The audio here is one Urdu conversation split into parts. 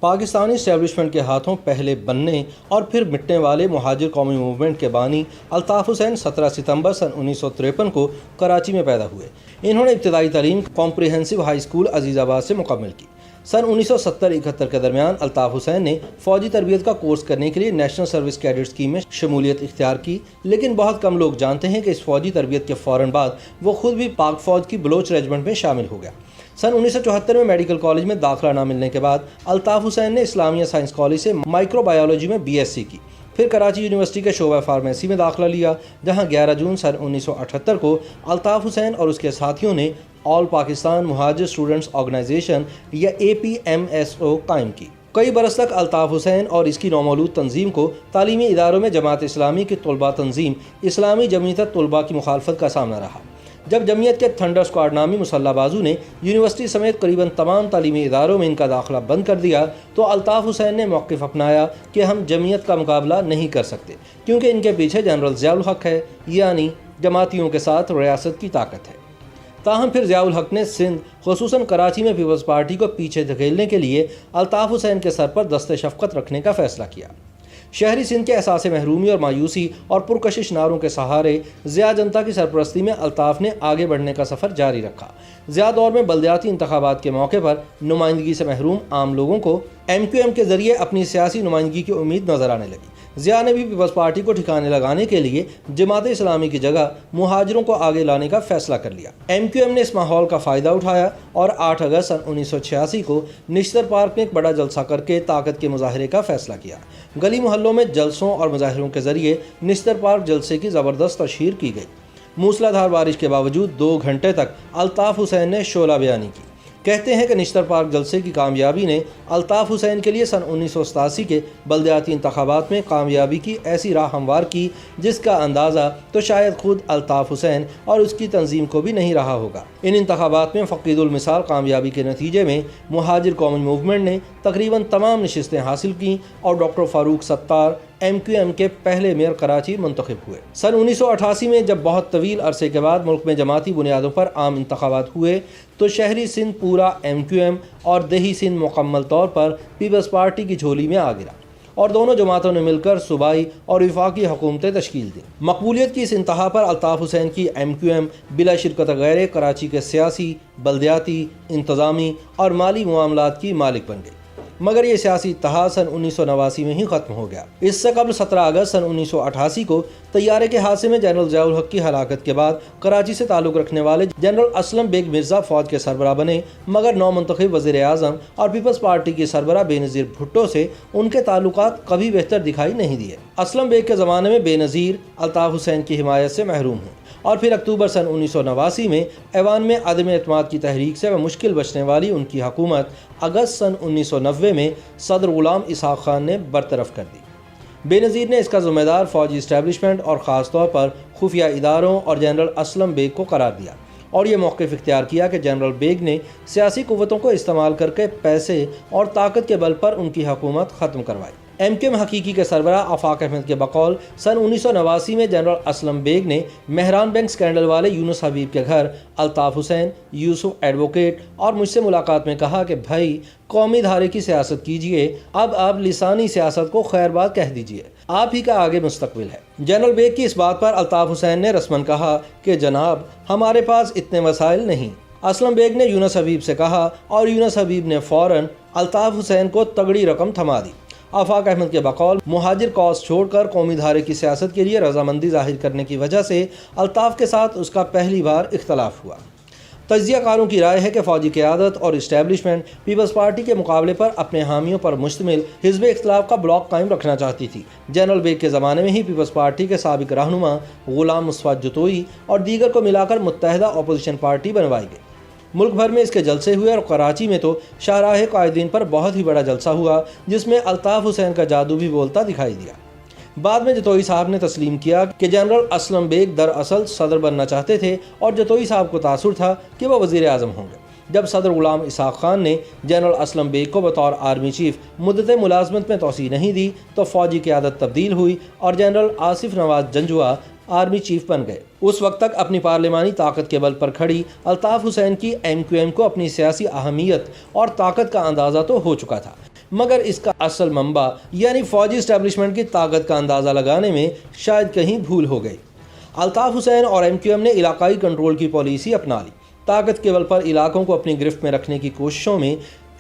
پاکستانی اسٹیبلشمنٹ کے ہاتھوں پہلے بننے اور پھر مٹنے والے مہاجر قومی موومنٹ کے بانی الطاف حسین 17 ستمبر سن 1953 کو کراچی میں پیدا ہوئے۔ انہوں نے ابتدائی تعلیم کمپریہنسو ہائی اسکول عزیز آباد سے مکمل کی۔ سن 1970-71 کے درمیان الطاف حسین نے فوجی تربیت کا کورس کرنے کے لیے نیشنل سروس کیڈٹ اسکیم میں شمولیت اختیار کی، لیکن بہت کم لوگ جانتے ہیں کہ اس فوجی تربیت کے فوراً بعد وہ خود بھی پاک فوج کی بلوچ ریجمنٹ میں شامل ہو گیا۔ سن 1974 میں میڈیکل کالج میں داخلہ نہ ملنے کے بعد الطاف حسین نے اسلامیہ سائنس کالج سے مائکرو بایولوجی میں BSc کی، پھر کراچی یونیورسٹی کے شعبہ فارمیسی میں داخلہ لیا، جہاں 11 جون سن 1978 کو الطاف حسین اور اس کے ساتھیوں نے آل پاکستان مہاجر اسٹوڈنٹس آرگنائزیشن یا APMSO قائم کی۔ کئی برس تک الطاف حسین اور اس کی نومولود تنظیم کو تعلیمی اداروں میں جماعت اسلامی کی طلباء تنظیم اسلامی جمعیت طلباء کی مخالفت کا سامنا رہا۔ جب جمعیت کے تھنڈر اسکواڈ نامی مسلح بازو نے یونیورسٹی سمیت قریباً تمام تعلیمی اداروں میں ان کا داخلہ بند کر دیا تو الطاف حسین نے موقف اپنایا کہ ہم جمعیت کا مقابلہ نہیں کر سکتے، کیونکہ ان کے پیچھے جنرل ضیاء الحق ہے، یعنی جماعتیوں کے ساتھ ریاست کی طاقت ہے۔ تاہم پھر ضیاء الحق نے سندھ خصوصاً کراچی میں پیپلز پارٹی کو پیچھے دھکیلنے کے لیے الطاف حسین کے سر پر دست شفقت رکھنے کا فیصلہ کیا۔ شہری سندھ کے احساس محرومی اور مایوسی اور پرکشش نعروں کے سہارے ضیاء جنتا کی سرپرستی میں الطاف نے آگے بڑھنے کا سفر جاری رکھا۔ ضیاء دور میں بلدیاتی انتخابات کے موقع پر نمائندگی سے محروم عام لوگوں کو MQM کے ذریعے اپنی سیاسی نمائندگی کی امید نظر آنے لگی۔ ضیاء نے بھی پیپلز پارٹی کو ٹھکانے لگانے کے لیے جماعت اسلامی کی جگہ مہاجروں کو آگے لانے کا فیصلہ کر لیا۔ MQM نے اس ماحول کا فائدہ اٹھایا اور 8 اگست سن 1986 کو نشتر پارک میں ایک بڑا جلسہ کر کے طاقت کے مظاہرے کا فیصلہ کیا۔ گلی محلوں میں جلسوں اور مظاہروں کے ذریعے نشتر پارک جلسے کی زبردست تشہیر کی گئی۔ موسلا دھار بارش کے باوجود 2 گھنٹے تک الطاف حسین نے شعلہ بیانی کی۔ کہتے ہیں کہ نشتر پارک جلسے کی کامیابی نے الطاف حسین کے لیے سن 1987 کے بلدیاتی انتخابات میں کامیابی کی ایسی راہ ہموار کی جس کا اندازہ تو شاید خود الطاف حسین اور اس کی تنظیم کو بھی نہیں رہا ہوگا۔ ان انتخابات میں فقید المثال کامیابی کے نتیجے میں مہاجر قومی موومنٹ نے تقریباً تمام نشستیں حاصل کیں اور ڈاکٹر فاروق ستار MQM کے پہلے میئر کراچی منتخب ہوئے۔ سن 1988 میں جب بہت طویل عرصے کے بعد ملک میں جماعتی بنیادوں پر عام انتخابات ہوئے تو شہری سندھ پورا MQM اور دیہی سندھ مکمل طور پر پیپلز پارٹی کی جھولی میں آ گرا اور دونوں جماعتوں نے مل کر صوبائی اور وفاقی حکومتیں تشکیل دیں۔ مقبولیت کی اس انتہا پر الطاف حسین کی MQM بلا شرکت غیر کراچی کے سیاسی، بلدیاتی، انتظامی اور مالی معاملات کی مالک بن گئی، مگر یہ سیاسی اتحاد سن 1989 میں ہی ختم ہو گیا۔ اس سے قبل 17 اگست سن 1988 کو طیارے کے حادثے میں جنرل ضیاء الحق کی ہلاکت کے بعد کراچی سے تعلق رکھنے والے جنرل اسلم بیگ مرزا فوج کے سربراہ بنے، مگر نو منتخب وزیر اعظم اور پیپلز پارٹی کی سربراہ بے نظیر بھٹو سے ان کے تعلقات کبھی بہتر دکھائی نہیں دیے۔ اسلم بیگ کے زمانے میں بے نظیر الطاف حسین کی حمایت سے محروم ہوئے اور پھر اکتوبر سن 1989 میں ایوان میں عدم اعتماد کی تحریک سے مشکل بچنے والی ان کی حکومت اگست سن 1990 میں صدر غلام اسحاق خان نے برطرف کر دی۔ بے نظیر نے اس کا ذمہ دار فوجی اسٹیبلشمنٹ اور خاص طور پر خفیہ اداروں اور جنرل اسلم بیگ کو قرار دیا اور یہ موقف اختیار کیا کہ جنرل بیگ نے سیاسی قوتوں کو استعمال کر کے پیسے اور طاقت کے بل پر ان کی حکومت ختم کروائی۔ MQM حقیقی کے سربراہ آفاق احمد کے بقول سن 1989 میں جنرل اسلم بیگ نے مہران بینک سکینڈل والے یونس حبیب کے گھر الطاف حسین، یوسف ایڈوکیٹ اور مجھ سے ملاقات میں کہا کہ بھائی قومی دھارے کی سیاست کیجئے، اب آپ لسانی سیاست کو خیر بات کہہ دیجئے، آپ ہی کا آگے مستقبل ہے۔ جنرل بیگ کی اس بات پر الطاف حسین نے رسماً کہا کہ جناب ہمارے پاس اتنے وسائل نہیں۔ اسلم بیگ نے یونس حبیب سے کہا اور یونس حبیب نے فوراً الطاف حسین کو تگڑی رقم تھما دی۔ آفاق احمد کے بقول مہاجر کاز چھوڑ کر قومی دھارے کی سیاست کے لیے رضامندی ظاہر کرنے کی وجہ سے الطاف کے ساتھ اس کا پہلی بار اختلاف ہوا۔ تجزیہ کاروں کی رائے ہے کہ فوجی قیادت اور اسٹیبلشمنٹ پیپلز پارٹی کے مقابلے پر اپنے حامیوں پر مشتمل حزب اختلاف کا بلاک قائم رکھنا چاہتی تھی۔ جنرل بیگ کے زمانے میں ہی پیپلز پارٹی کے سابق رہنما غلام مصطفیٰ جتوئی اور دیگر کو ملا کر متحدہ اپوزیشن پارٹی بنوائی گئی۔ ملک بھر میں اس کے جلسے ہوئے اور کراچی میں تو شاہراہ قائدین پر بہت ہی بڑا جلسہ ہوا جس میں الطاف حسین کا جادو بھی بولتا دکھائی دیا۔ بعد میں جتوئی صاحب نے تسلیم کیا کہ جنرل اسلم بیگ دراصل صدر بننا چاہتے تھے اور جتوئی صاحب کو تاثر تھا کہ وہ وزیر اعظم ہوں گے۔ جب صدر غلام اسحاق خان نے جنرل اسلم بیگ کو بطور آرمی چیف مدت ملازمت میں توسیع نہیں دی تو فوجی قیادت تبدیل ہوئی اور جنرل آصف نواز جنجوعہ آرمی چیف بن گئے۔ اس وقت تک اپنی پارلیمانی طاقت کے بل پر کھڑی الطاف حسین کی MQM کو اپنی سیاسی اہمیت اور طاقت کا اندازہ تو ہو چکا تھا، مگر اس کا اصل منبع یعنی فوجی اسٹیبلشمنٹ کی طاقت کا اندازہ لگانے میں شاید کہیں بھول ہو گئی۔ الطاف حسین اور MQM نے علاقائی کنٹرول کی پالیسی اپنا لی۔ طاقت کے بل پر علاقوں کو اپنی گرفت میں رکھنے کی کوششوں میں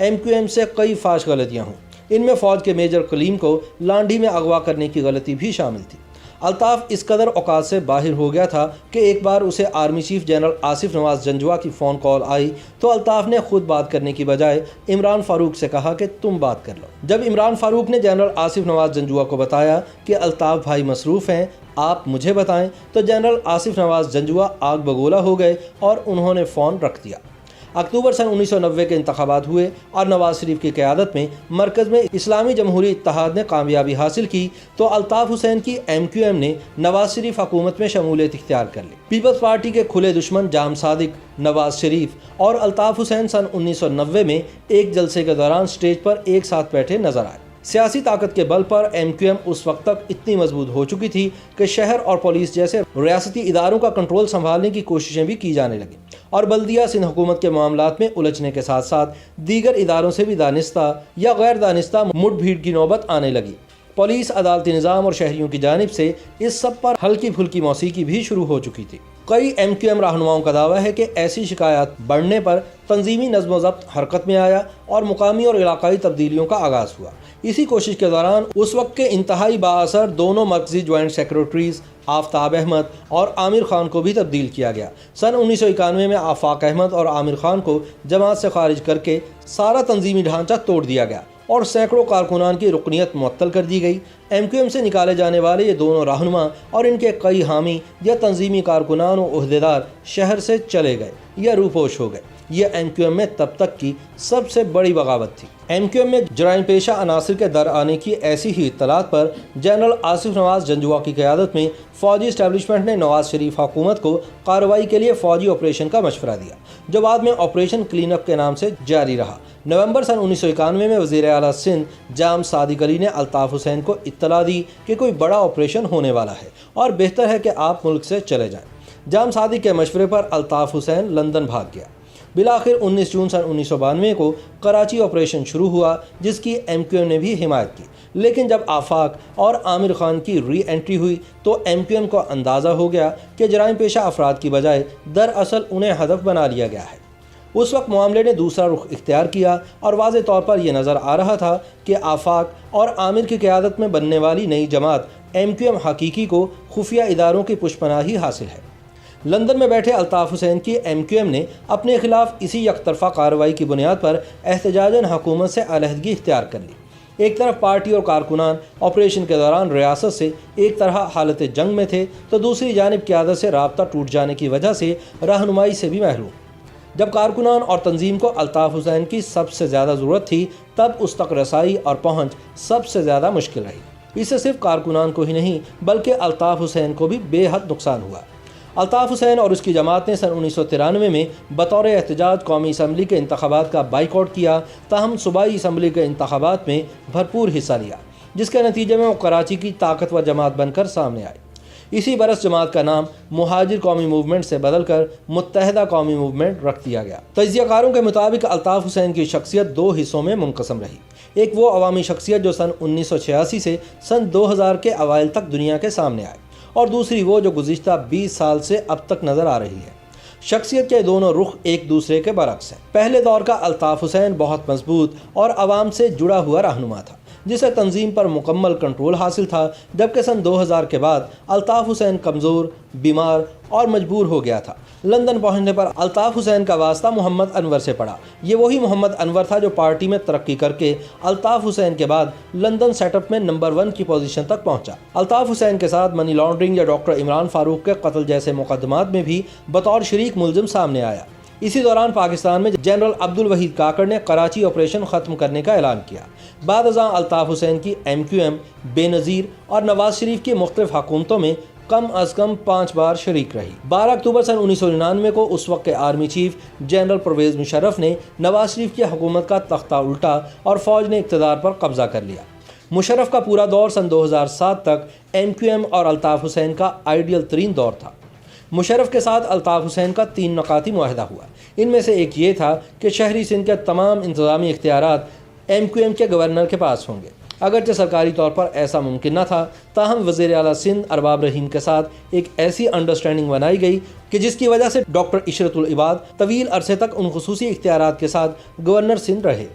MQM سے کئی فاش غلطیاں ہوں۔ ان میں فوج کے میجر کلیم کو لانڈھی میں اغوا کرنے کی غلطی بھی شامل تھی۔ الطاف اس قدر اوقات سے باہر ہو گیا تھا کہ ایک بار اسے آرمی چیف جنرل آصف نواز جنجوعہ کی فون کال آئی تو الطاف نے خود بات کرنے کی بجائے عمران فاروق سے کہا کہ تم بات کر لو۔ جب عمران فاروق نے جنرل آصف نواز جنجوعہ کو بتایا کہ الطاف بھائی مصروف ہیں، آپ مجھے بتائیں، تو جنرل آصف نواز جنجوعہ آگ بگولا ہو گئے اور انہوں نے فون رکھ دیا۔ اکتوبر سن 1990 کے انتخابات ہوئے اور نواز شریف کی قیادت میں مرکز میں اسلامی جمہوری اتحاد نے کامیابی حاصل کی تو الطاف حسین کی MQM نے نواز شریف حکومت میں شمولیت اختیار کر لی۔ پیپلز پارٹی کے کھلے دشمن جام صادق، نواز شریف اور الطاف حسین سن 1990 میں ایک جلسے کے دوران سٹیج پر ایک ساتھ بیٹھے نظر آئے۔ سیاسی طاقت کے بل پر MQM اس وقت تک اتنی مضبوط ہو چکی تھی کہ شہر اور پولیس جیسے ریاستی اداروں کا کنٹرول سنبھالنے کی کوششیں بھی کی جانے لگیں اور بلدیہ سندھ حکومت کے معاملات میں الجھنے کے ساتھ ساتھ دیگر اداروں سے بھی دانستہ یا غیر دانستہ مٹ بھیڑ کی نوبت آنے لگی۔ پولیس، عدالتی نظام اور شہریوں کی جانب سے اس سب پر ہلکی پھلکی موسیقی بھی شروع ہو چکی تھی۔ کئی MQM رہنماؤں کا دعویٰ ہے کہ ایسی شکایات بڑھنے پر تنظیمی نظم و ضبط حرکت میں آیا اور مقامی اور علاقائی تبدیلیوں کا آغاز ہوا۔ اسی کوشش کے دوران اس وقت کے انتہائی بااثر دونوں مرکزی جوائنٹ سیکریٹریز آفتاب احمد اور عامر خان کو بھی تبدیل کیا گیا۔ سن 1991 میں آفاق احمد اور عامر خان کو جماعت سے خارج کر کے سارا تنظیمی ڈھانچہ توڑ دیا گیا اور سینکڑوں کارکنان کی رکنیت معطل کر دی گئی۔ MQM سے نکالے جانے والے یہ دونوں رہنما اور ان کے کئی حامی یا تنظیمی کارکنان و عہدیدار شہر سے چلے گئے یا روپوش ہو گئے۔ یہ MQM میں تب تک کی سب سے بڑی بغاوت تھی۔ MQM میں جرائم پیشہ عناصر کے در آنے کی ایسی ہی اطلاعات پر جنرل آصف نواز جنجوعہ کی قیادت میں فوجی اسٹیبلشمنٹ نے نواز شریف حکومت کو کارروائی کے لیے فوجی آپریشن کا مشورہ دیا، جو بعد میں آپریشن کلین اپ کے نام سے جاری رہا۔ نومبر سن 1991 میں وزیر اعلیٰ سندھ جام صادق علی نے الطاف حسین کو اطلاع دی کہ کوئی بڑا آپریشن ہونے والا ہے اور بہتر ہے کہ آپ ملک سے چلے جائیں۔ جام صادق کے مشورے پر الطاف حسین لندن بھاگ گیا۔ بالآخر 19 جون سن 1992 کو کراچی آپریشن شروع ہوا، جس کی MQM نے بھی حمایت کی، لیکن جب آفاق اور عامر خان کی ری انٹری ہوئی تو MQM کو اندازہ ہو گیا کہ جرائم پیشہ افراد کی بجائے دراصل انہیں ہدف بنا لیا گیا ہے۔ اس وقت معاملے نے دوسرا رخ اختیار کیا اور واضح طور پر یہ نظر آ رہا تھا کہ آفاق اور عامر کی قیادت میں بننے والی نئی جماعت MQM حقیقی کو خفیہ اداروں کی پشپناہی حاصل ہے۔ لندن میں بیٹھے الطاف حسین کی MQM نے اپنے خلاف اسی یک طرفہ کارروائی کی بنیاد پر احتجاجاً حکومت سے علیحدگی اختیار کر لی۔ ایک طرف پارٹی اور کارکنان آپریشن کے دوران ریاست سے ایک طرح حالت جنگ میں تھے تو دوسری جانب قیادت سے رابطہ ٹوٹ جانے کی وجہ سے رہنمائی سے بھی محروم۔ جب کارکنان اور تنظیم کو الطاف حسین کی سب سے زیادہ ضرورت تھی تب اس تک رسائی اور پہنچ سب سے زیادہ مشکل رہی۔ اس سے صرف کارکنان کو ہی نہیں بلکہ الطاف حسین کو بھی بے حد نقصان ہوا۔ الطاف حسین اور اس کی جماعت نے سن 1993 میں بطور احتجاج قومی اسمبلی کے انتخابات کا بائیکاٹ کیا، تاہم صوبائی اسمبلی کے انتخابات میں بھرپور حصہ لیا، جس کے نتیجے میں وہ کراچی کی طاقتور جماعت بن کر سامنے آئی۔ اسی برس جماعت کا نام مہاجر قومی موومنٹ سے بدل کر متحدہ قومی موومنٹ رکھ دیا گیا۔ تجزیہ کاروں کے مطابق الطاف حسین کی شخصیت دو حصوں میں منقسم رہی۔ ایک وہ عوامی شخصیت جو سن 1986 سے سن 2000 کے اوائل تک دنیا کے سامنے آئی، اور دوسری وہ جو گزشتہ 20 سال سے اب تک نظر آ رہی ہے۔ شخصیت کے دونوں رخ ایک دوسرے کے برعکس ہیں۔ پہلے دور کا الطاف حسین بہت مضبوط اور عوام سے جڑا ہوا رہنما تھا، جسے تنظیم پر مکمل کنٹرول حاصل تھا، جبکہ سن 2000 کے بعد الطاف حسین کمزور، بیمار اور مجبور ہو گیا تھا۔ لندن پہنچنے پر الطاف حسین کا واسطہ محمد انور سے پڑا۔ یہ وہی محمد انور تھا جو پارٹی میں ترقی کر کے الطاف حسین کے بعد لندن سیٹ اپ میں نمبر 1 کی پوزیشن تک پہنچا۔ الطاف حسین کے ساتھ منی لانڈرنگ یا ڈاکٹر عمران فاروق کے قتل جیسے مقدمات میں بھی بطور شریک ملزم سامنے آیا۔ اسی دوران پاکستان میں جنرل عبدالوحید کاکڑ نے کراچی آپریشن ختم کرنے کا اعلان کیا۔ بعد ازاں الطاف حسین کی MQM بے نظیر اور نواز شریف کی مختلف حکومتوں میں کم از کم 5 بار شریک رہی۔ 12 اکتوبر سن 1999 کو اس وقت کے army chief general Pervez Musharraf نے نواز شریف کی حکومت کا تختہ الٹا اور فوج نے اقتدار پر قبضہ کر لیا۔ مشرف کا پورا دور سن 2007 تک MQM اور الطاف حسین کا آئیڈیل ترین دور تھا۔ مشرف کے ساتھ الطاف حسین کا 3 نکاتی معاہدہ ہوا۔ ان میں سے ایک یہ تھا کہ شہری سندھ کے تمام انتظامی اختیارات MQM کے گورنر کے پاس ہوں گے۔ اگرچہ سرکاری طور پر ایسا ممکن نہ تھا، تاہم وزیر اعلیٰ سندھ ارباب رحیم کے ساتھ ایک ایسی انڈرسٹینڈنگ بنائی گئی کہ جس کی وجہ سے ڈاکٹر عشرت العباد طویل عرصے تک ان خصوصی اختیارات کے ساتھ گورنر سندھ رہے۔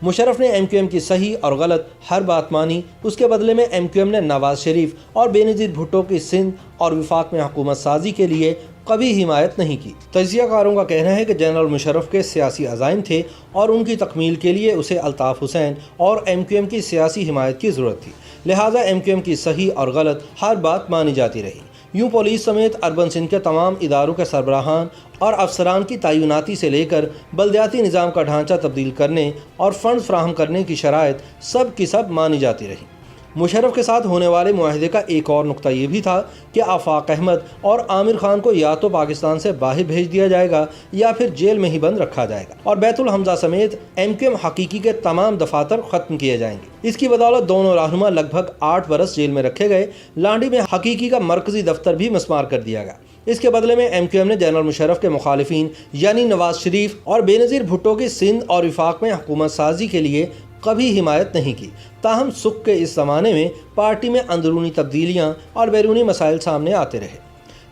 مشرف نے MQM کی صحیح اور غلط ہر بات مانی۔ اس کے بدلے میں MQM نے نواز شریف اور بے نظیر بھٹو کی سندھ اور وفاق میں حکومت سازی کے لیے کبھی حمایت نہیں کی۔ تجزیہ کاروں کا کہنا ہے کہ جنرل مشرف کے سیاسی عزائم تھے اور ان کی تکمیل کے لیے اسے الطاف حسین اور MQM کی سیاسی حمایت کی ضرورت تھی، لہٰذا MQM کی صحیح اور غلط ہر بات مانی جاتی رہی۔ یوں پولیس سمیت اربن سندھ کے تمام اداروں کے سربراہان اور افسران کی تعیناتی سے لے کر بلدیاتی نظام کا ڈھانچہ تبدیل کرنے اور فنڈز فراہم کرنے کی شرائط سب کی سب مانی جاتی رہی۔ مشرف کے ساتھ ہونے والے معاہدے کا ایک اور نقطہ یہ بھی تھا کہ آفاق احمد اور عامر خان کو یا تو پاکستان سے باہر بھیج دیا جائے گا یا پھر جیل میں ہی بند رکھا جائے گا، اور بیت الحمزہ سمیت MQM حقیقی کے تمام دفاتر ختم کیے جائیں گے۔ اس کی بدولت دونوں رہنما لگ بھگ 8 برس جیل میں رکھے گئے۔ لانڈی میں حقیقی کا مرکزی دفتر بھی مسمار کر دیا گیا۔ اس کے بدلے میں MQM نے جنرل مشرف کے مخالفین یعنی نواز شریف اور بے نظیر بھٹو کی سندھ اور وفاق میں حکومت سازی کے لیے کبھی حمایت نہیں کی۔ تاہم سکھ کے اس زمانے میں پارٹی میں اندرونی تبدیلیاں اور بیرونی مسائل سامنے آتے رہے۔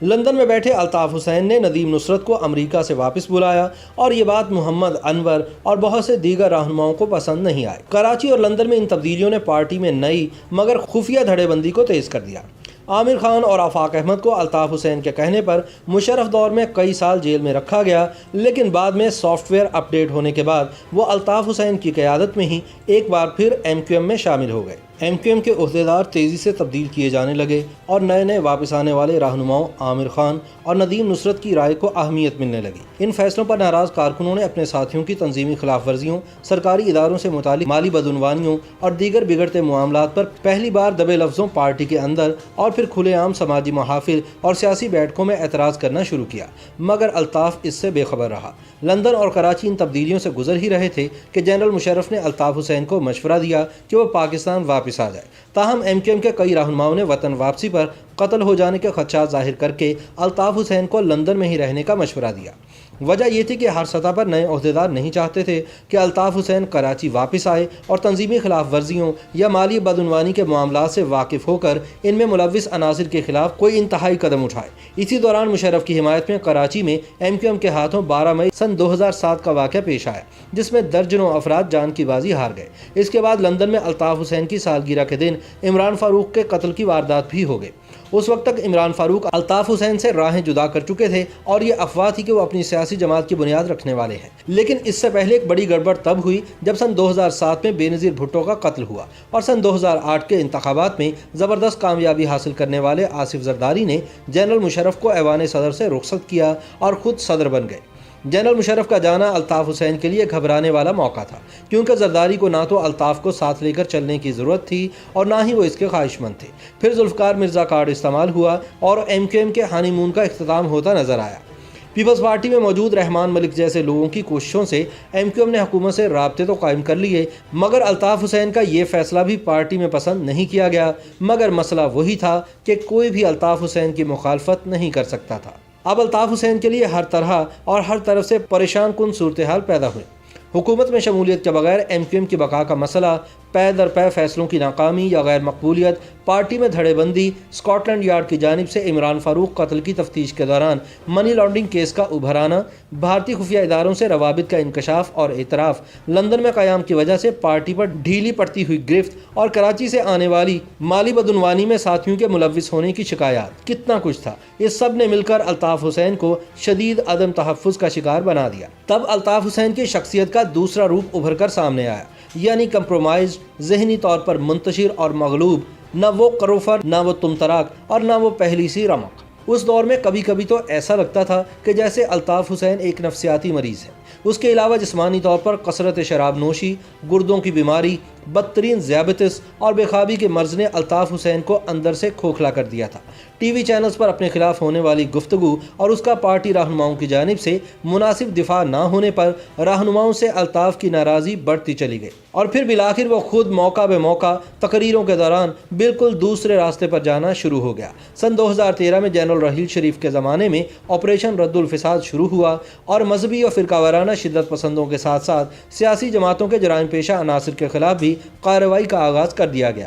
لندن میں بیٹھے الطاف حسین نے ندیم نصرت کو امریکہ سے واپس بلایا اور یہ بات محمد انور اور بہت سے دیگر رہنماؤں کو پسند نہیں آئی۔ کراچی اور لندن میں ان تبدیلیوں نے پارٹی میں نئی مگر خفیہ دھڑے بندی کو تیز کر دیا۔ عامر خان اور آفاق احمد کو الطاف حسین کے کہنے پر مشرف دور میں کئی سال جیل میں رکھا گیا، لیکن بعد میں سافٹ ویئر اپ ڈیٹ ہونے کے بعد وہ الطاف حسین کی قیادت میں ہی ایک بار پھر MQM میں شامل ہو گئے۔ MQM کے عہدیدار تیزی سے تبدیل کیے جانے لگے اور نئے نئے واپس آنے والے رہنماؤں عامر خان اور ندیم نصرت کی رائے کو اہمیت ملنے لگی۔ ان فیصلوں پر ناراض کارکنوں نے اپنے ساتھیوں کی تنظیمی خلاف ورزیوں، سرکاری اداروں سے متعلق مالی بدعنوانیوں اور دیگر بگڑتے معاملات پر پہلی بار دبے لفظوں پارٹی کے اندر اور پھر کھلے عام سماجی محافل اور سیاسی بیٹھکوں میں اعتراض کرنا شروع کیا، مگر الطاف اس سے بے خبر رہا۔ لندن اور کراچی ان تبدیلیوں سے گزر ہی رہے تھے کہ جنرل مشرف نے الطاف حسین کو مشورہ دیا کہ وہ پاکستان واپس آ جائے۔ تاہم MQM کے کئی رہنماؤں نے وطن واپسی پر قتل ہو جانے کے خدشات ظاہر کر کے الطاف حسین کو لندن میں ہی رہنے کا مشورہ دیا۔ وجہ یہ تھی کہ ہر سطح پر نئے عہدیدار نہیں چاہتے تھے کہ الطاف حسین کراچی واپس آئے اور تنظیمی خلاف ورزیوں یا مالی بدعنوانی کے معاملات سے واقف ہو کر ان میں ملوث عناصر کے خلاف کوئی انتہائی قدم اٹھائے۔ اسی دوران مشرف کی حمایت میں کراچی میں MQM کے ہاتھوں 12 مئی سن 2007 کا واقعہ پیش آیا، جس میں درجنوں افراد جان کی بازی ہار گئے۔ اس کے بعد لندن میں الطاف حسین کی سالگرہ کے دن عمران فاروق کے قتل کی واردات بھی ہو گئی۔ اس وقت تک عمران فاروق الطاف حسین سے راہیں جدا کر چکے تھے اور یہ افواہ تھی کہ وہ اپنی سیاسی جماعت کی بنیاد رکھنے والے ہیں، لیکن اس سے پہلے ایک بڑی گڑبڑ تب ہوئی جب سن 2007 میں بے نظیر بھٹو کا قتل ہوا اور سن 2008 کے انتخابات میں زبردست کامیابی حاصل کرنے والے آصف زرداری نے جنرل مشرف کو ایوان صدر سے رخصت کیا اور خود صدر بن گئے۔ جنرل مشرف کا جانا الطاف حسین کے لیے گھبرانے والا موقع تھا، کیونکہ زرداری کو نہ تو الطاف کو ساتھ لے کر چلنے کی ضرورت تھی اور نہ ہی وہ اس کے خواہش مند تھے۔ پھر ذوالفقار مرزا کارڈ استعمال ہوا اور MQM کے ہانی مون کا اختتام ہوتا نظر آیا۔ پیپلز پارٹی میں موجود رحمان ملک جیسے لوگوں کی کوششوں سے MQM نے حکومت سے رابطے تو قائم کر لیے، مگر الطاف حسین کا یہ فیصلہ بھی پارٹی میں پسند نہیں کیا گیا۔ مگر مسئلہ وہی تھا کہ کوئی بھی الطاف حسین کی مخالفت نہیں کر سکتا تھا۔ اب الطاف حسین کے لیے ہر طرح اور ہر طرف سے پریشان کن صورتحال پیدا ہوئی۔ حکومت میں شمولیت کے بغیر MQM کی بقا کا مسئلہ، پے در پے فیصلوں کی ناکامی یا غیر مقبولیت، پارٹی میں دھڑے بندی، اسکاٹ لینڈ یارڈ کی جانب سے عمران فاروق قتل کی تفتیش کے دوران منی لانڈرنگ کیس کا ابھر آنا، بھارتی خفیہ اداروں سے روابط کا انکشاف اور اعتراف، لندن میں قیام کی وجہ سے پارٹی پر ڈھیلی پڑتی ہوئی گرفت اور کراچی سے آنے والی مالی بدعنوانی میں ساتھیوں کے ملوث ہونے کی شکایات، کتنا کچھ تھا۔ اس سب نے مل کر الطاف حسین کو شدید عدم تحفظ کا شکار بنا دیا۔ تب الطاف حسین کی شخصیت کا دوسرا روپ ابھر کر سامنے آیا، یعنی کمپرومائز، ذہنی طور پر منتشر اور مغلوب، نہ وہ قروفر، نہ وہ تم تراک اور نہ وہ پہلی سی رمق۔ اس دور میں کبھی کبھی تو ایسا لگتا تھا کہ جیسے الطاف حسین ایک نفسیاتی مریض ہے۔ اس کے علاوہ جسمانی طور پر کثرت شراب نوشی، گردوں کی بیماری بدترین ذیابیطس اور بے خوابی کے مرض نے الطاف حسین کو اندر سے کھوکھلا کر دیا تھا۔ ٹی وی چینلز پر اپنے خلاف ہونے والی گفتگو اور اس کا پارٹی رہنماؤں کی جانب سے مناسب دفاع نہ ہونے پر رہنماؤں سے الطاف کی ناراضی بڑھتی چلی گئی اور پھر بالآخر وہ خود موقع بے موقع تقریروں کے دوران بالکل دوسرے راستے پر جانا شروع ہو گیا۔ سن 2013 میں جنرل رحیل شریف کے زمانے میں آپریشن رد الفساد شروع ہوا اور مذہبی اور فرقہ وارانہ شدت پسندوں کے ساتھ ساتھ سیاسی جماعتوں کے جرائم پیشہ عناصر کے خلاف بھی کارروائی کا آغاز کر دیا گیا۔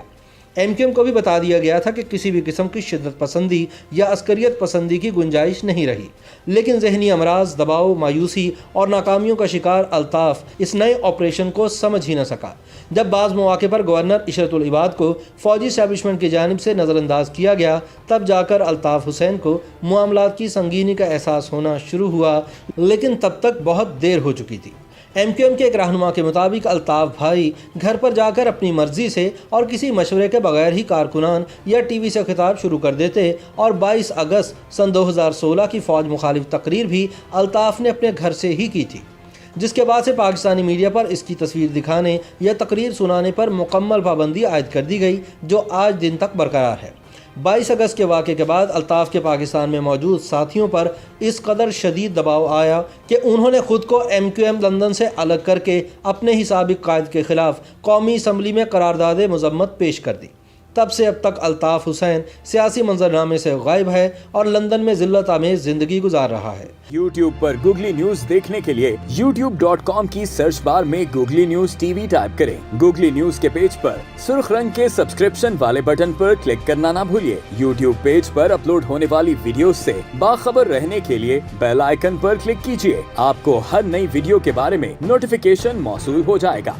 ایم کیو ایم کو بھی بتا دیا گیا تھا کہ کسی بھی قسم کی شدت پسندی یا عسکریت پسندی کی گنجائش نہیں رہی، لیکن ذہنی امراض، دباؤ، مایوسی اور ناکامیوں کا شکار الطاف اس نئے آپریشن کو سمجھ ہی نہ سکا۔ جب بعض مواقع پر گورنر عشرت العباد کو فوجی اسٹیبلشمنٹ کی جانب سے نظر انداز کیا گیا، تب جا کر الطاف حسین کو معاملات کی سنگینی کا احساس ہونا شروع ہوا، لیکن تب تک بہت دیر ہو چکی تھی۔ ایم کیو ایم کے ایک رہنما کے مطابق الطاف بھائی گھر پر جا کر اپنی مرضی سے اور کسی مشورے کے بغیر ہی کارکنان یا ٹی وی سے خطاب شروع کر دیتے اور 22 اگست سن 2016 کی فوج مخالف تقریر بھی الطاف نے اپنے گھر سے ہی کی تھی، جس کے بعد سے پاکستانی میڈیا پر اس کی تصویر دکھانے یا تقریر سنانے پر مکمل پابندی عائد کر دی گئی، جو آج دن تک برقرار ہے۔ 22 اگست کے واقعے کے بعد الطاف کے پاکستان میں موجود ساتھیوں پر اس قدر شدید دباؤ آیا کہ انہوں نے خود کو ایم کیو ایم لندن سے الگ کر کے اپنے ہی سابق قائد کے خلاف قومی اسمبلی میں قرارداد مذمت پیش کر دی۔ تب سے اب تک الطاف حسین سیاسی منظرنامے سے غائب ہے اور لندن میں ذلت آمیز زندگی گزار رہا ہے۔ YouTube پر گوگلی نیوز دیکھنے کے لیے youtube.com کی سرچ بار میں googly news T V type کریں۔ گوگلی نیوز کے پیج پر سرخ رنگ کے سبسکرپشن والے بٹن پر کلک کرنا نہ بھولیے۔ YouTube پیج پر اپلوڈ ہونے والی ویڈیوز سے باخبر رہنے کے لیے بیل آئیکن پر کلک کیجیے۔ آپ کو ہر نئی ویڈیو کے بارے میں نوٹیفیکیشن موصول ہو جائے گا۔